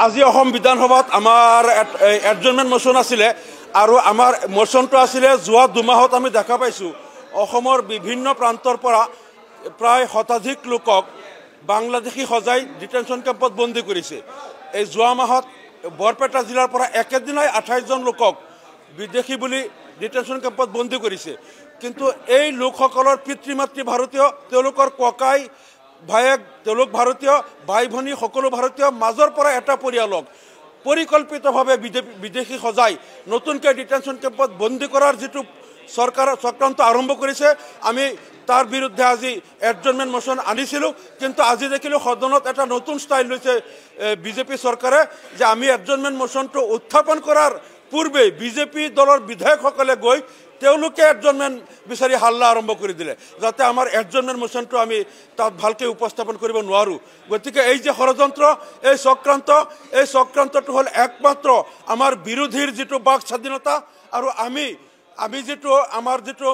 আজি অসম বিধানসভাত আমাৰ এডজৰ্ণমেণ্ট মোচন আছিলে আৰু আমাৰ মোচনটো আছিলে যোৱা 2 মাহত আমি দেখা পাইছোঁ অসমৰ বিভিন্ন প্ৰান্তৰ পৰা প্ৰায় শতাধিক লোকক বাংলাদেশী সজাই ডিটেনশ্যন কেম্পত বন্দী কৰিছে। এই যোৱা মাহত বৰপেটা জিলাৰ পৰা একেদিনাই 28 জন লোকক বিদেশী বুলি ডিটেনশ্যন কেম্পত বন্দী কৰিছে। কিন্তু এই লোকসকলৰ পিতৃ মাতৃ ভাৰতীয়, তেওঁলোকৰ ককাই ভায়েক তেওঁলোক ভাৰতীয়, ভাই ভনী সকলো ভাৰতীয়, মাজৰ পৰা এটা পৰিয়ালক পৰিকল্পিতভাৱে বিদেশী সজাই নতুনকৈ ডিটেনশ্যন কেম্পত বন্দী কৰাৰ যিটো চৰকাৰৰ চক্ৰান্ত আৰম্ভ কৰিছে, আমি তাৰ বিৰুদ্ধে আজি এডজৰ্ণমেণ্ট মোচন আনিছিলোঁ। কিন্তু আজি দেখিলোঁ সদনত এটা নতুন ষ্টাইল লৈছে বিজেপি চৰকাৰে যে আমি এডজৰ্ণমেণ্ট মোচনটো উত্থাপন কৰাৰ পূৰ্বে বিজেপি দলৰ বিধায়কসকলে গৈ তেওঁলোকে এডজৰ্ণমেণ্ট বিচাৰি হাল্লা আৰম্ভ কৰি দিলে, যাতে আমাৰ এডজৰ্ণমেণ্ট মোচনটো আমি তাত ভালকৈ উপস্থাপন কৰিব নোৱাৰোঁ। গতিকে এই যে ষড়যন্ত্ৰ, এই চক্ৰান্তটো হ'ল একমাত্ৰ আমাৰ বিৰোধীৰ যিটো বাক স্বাধীনতা আৰু আমি যিটো আমাৰ যিটো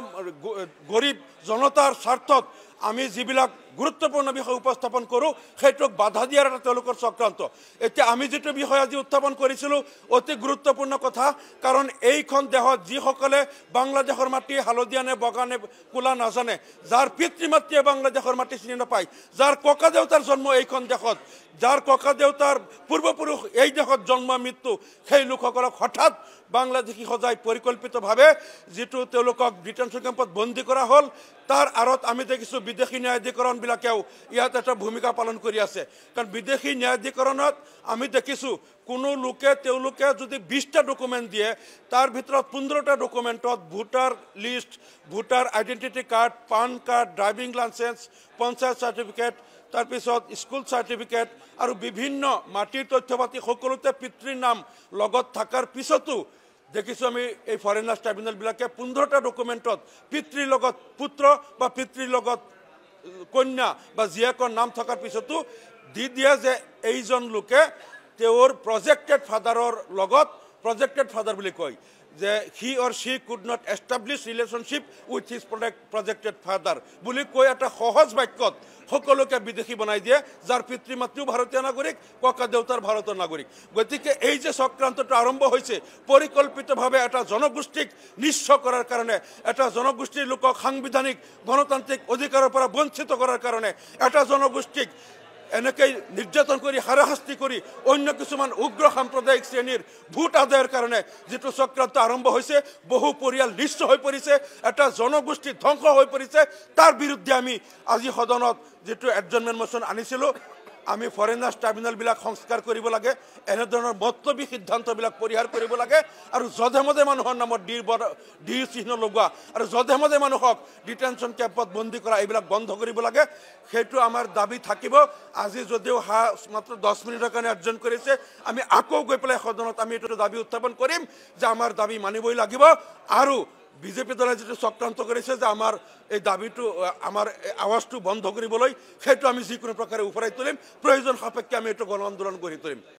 গৰীব জনতাৰ স্বাৰ্থত আমি যিবিলাক গুৰুত্বপূৰ্ণ বিষয় উপস্থাপন কৰোঁ সেইটোক বাধা দিয়াৰ এটা তেওঁলোকৰ চক্ৰান্ত। এতিয়া আমি যিটো বিষয় আজি উত্থাপন কৰিছিলোঁ অতি গুৰুত্বপূৰ্ণ কথা, কাৰণ এইখন দেশত যিসকলে বাংলাদেশৰ মাটি হালধীয়া নে বগা নে কোলা নাজানে, যাৰ পিতৃ মাতৃয়ে বাংলাদেশৰ মাটি চিনি নাপায়, যাৰ ককা দেউতাৰ জন্ম এইখন দেশত, যাৰ ককা দেউতাৰ পূৰ্বপুৰুষ এই দেশত জন্ম মৃত্যু, সেই লোকসকলক হঠাৎ বাংলাদেশী সজাই পৰিকল্পিতভাৱে যিটো তেওঁলোকক ডিটেনশ্যন কেম্পত বন্দী কৰা হ'ল, তাৰ আঁৰত আমি দেখিছোঁ বিদেশী ন্যায়াধিকৰণবিলাকেও ইয়াত এটা ভূমিকা পালন কৰি আছে। কাৰণ বিদেশী ন্যায়াধিকৰণত আমি দেখিছোঁ কোনো লোকে তেওঁলোকে যদি 20টা ডকুমেণ্ট দিয়ে, তাৰ ভিতৰত 15টা ডকুমেণ্টত voter list, voter identity card, PAN card, driving licence, panchayat certificate, তাৰপিছত স্কুল চাৰ্টিফিকেট আৰু বিভিন্ন মাটিৰ তথ্য পাতি সকলোতে পিতৃৰ নাম লগত থকাৰ পিছতো দেখিছোঁ আমি এই ফৰেনাৰ্ছ ট্ৰাইব্যুনেলবিলাকে 15টা ডকুমেণ্টত পিতৃৰ লগত পুত্ৰ বা পিতৃৰ লগত কন্যা বা জীয়েকৰ নাম থকাৰ পিছতো দি দিয়ে যে এইজন লোকে তেওঁৰ প্ৰজেক্টেড ফাদাৰৰ লগত, প্ৰজেক্টেড ফাদাৰ বুলি কয় যে he or she could not establish relationship with his projected father বুলি কৈ এটা সহজ বাক্যত সকলোকে বিদেশী বনাই দিয়ে, যাৰ পিতৃ মাতৃও ভাৰতীয় নাগৰিক, ককা দেউতাৰ ভাৰতৰ নাগৰিক। গতিকে এই যে চক্ৰান্তটো আৰম্ভ হৈছে পৰিকল্পিতভাৱে এটা জনগোষ্ঠীক নিঃস্ব কৰাৰ কাৰণে, এটা জনগোষ্ঠীৰ লোকক সাংবিধানিক গণতান্ত্ৰিক অধিকাৰৰ পৰা বঞ্চিত কৰাৰ কাৰণে, এটা জনগোষ্ঠীক এনেকৈ নিৰ্যাতন কৰি হাৰাশাস্তি কৰি অন্য কিছুমান উগ্ৰ সাম্প্ৰদায়িক শ্ৰেণীৰ ভোট আদায়ৰ কাৰণে যিটো চক্ৰান্ত আৰম্ভ হৈছে, বহু পৰিয়াল নিঃস্ব হৈ পৰিছে, এটা জনগোষ্ঠী ধ্বংস হৈ পৰিছে। তাৰ বিৰুদ্ধে আমি আজি সদনত যিটো এডজৰ্ণমেণ্ট মোচন আনিছিলোঁ, আমি ফৰেনাৰ্ছ ট্ৰাইব্যুনেলবিলাক সংস্কাৰ কৰিব লাগে, এনেধৰণৰ মতলবী সিদ্ধান্তবিলাক পৰিহাৰ কৰিব লাগে আৰু যধে মধে মানুহৰ নামত ডিৰ চিহ্ন লগোৱা আৰু যধে মধে মানুহক ডিটেনশ্যন কেম্পত বন্দী কৰা এইবিলাক বন্ধ কৰিব লাগে। সেইটো আমাৰ দাবী থাকিব। আজি যদিও মাত্ৰ 10 মিনিটৰ কাৰণে আয়োজন কৰিছে, আমি আকৌ গৈ পেলাই সদনত আমি এইটো দাবী উত্থাপন কৰিম যে আমাৰ দাবী মানিবই লাগিব। আৰু বিজেপি দলে যিটো চক্ৰান্ত কৰিছে যে আমাৰ এই দাবীটো, আমাৰ আৱাজটো বন্ধ কৰিবলৈ, সেইটো আমি যিকোনো প্ৰকাৰে উফৰাই তুলিম, প্ৰয়োজন সাপেক্ষে আমি এইটো গণ আন্দোলন গঢ়ি তুলিম।